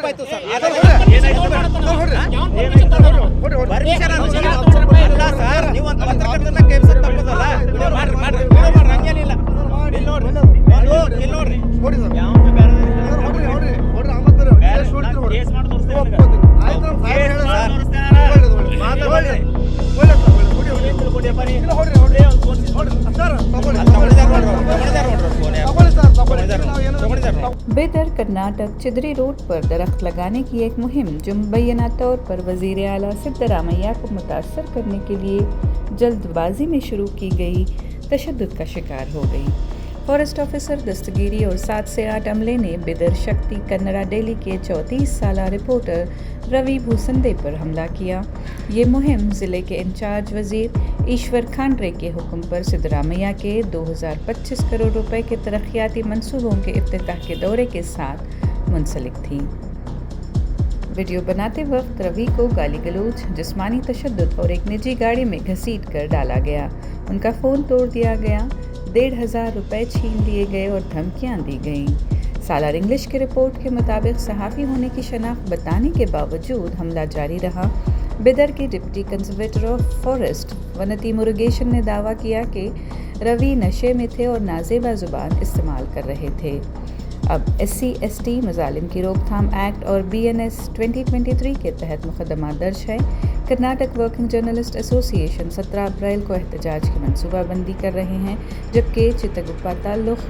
ತಪ್ಪಾಯ್ತು ಸರ್. ಅಲ್ಲ ಸರ್, ನೀವು ಒಂದು ಪತ್ರಕರ್ತರನ್ನ ಕೇಳಿಸೋದು ತಪ್ಪದಲ್ಲ. ಮಾಡ್ರಿ ಹಂಗೇನಿಲ್ಲ. ಇಲ್ಲಿ ನೋಡ್ರಿ ಕೇಸ್ ಮಾಡಿ बेदर कर्नाटक चिदरी रोड पर दरख्त लगाने की एक मुहिम जो मुबैना तौर पर वज़ीर आला सिद्धरामैया को मुतासर करने के लिए जल्दबाजी में शुरू की गई तशद्दुद का शिकार हो गई। फॉरेस्ट ऑफिसर दस्तगीरी और 7 से 8 अमले ने बिदर शक्ति कन्नड़ा डेली के 34 साल रिपोर्टर रवि भूसंदे पर हमला किया। ये मुहिम ज़िले के इंचार्ज वज़ीर ईश्वर खांड्रे के हुक्म पर सिद्धरामैया के 2025 करोड़ रुपए के तरक्याती मंसूबों के इफ्तिताह के दौरे के साथ मुंसलिक थी। वीडियो बनाते वक्त रवि को गाली गलौज, जिस्मानी तशद्दुद और एक निजी गाड़ी में घसीट कर डाला गया। उनका फ़ोन तोड़ दिया गया, 1,500 रुपए छीन लिए गए और धमकियां दी गईं। सालार इंग्लिश की रिपोर्ट के मुताबिक सहाफ़ी होने की शनाख्त बताने के बावजूद हमला जारी रहा। बिदर के deputy conservator of forest Vanathi Murugesan ने दावा किया कि रवि नशे में थे और नाजेबा ज़ुबान इस्तेमाल कर रहे थे। अब SC/ST मज़ालिम की रोकथाम एक्ट और BNS 2023 के तहत मुकदमा दर्ज है। कर्नाटक वर्किंग जर्नलिस्ट एसोसिएशन 17 अप्रैल को एहतजाज की मनसूबाबंदी कर रहे हैं, जबकि चितगुप्पा ताल्लुक़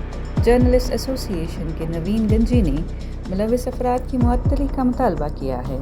जर्नलिस्ट एसोसिएशन के नवीन गंजी ने मुलविस अफराद की मुअत्तली का मुतालबा किया है।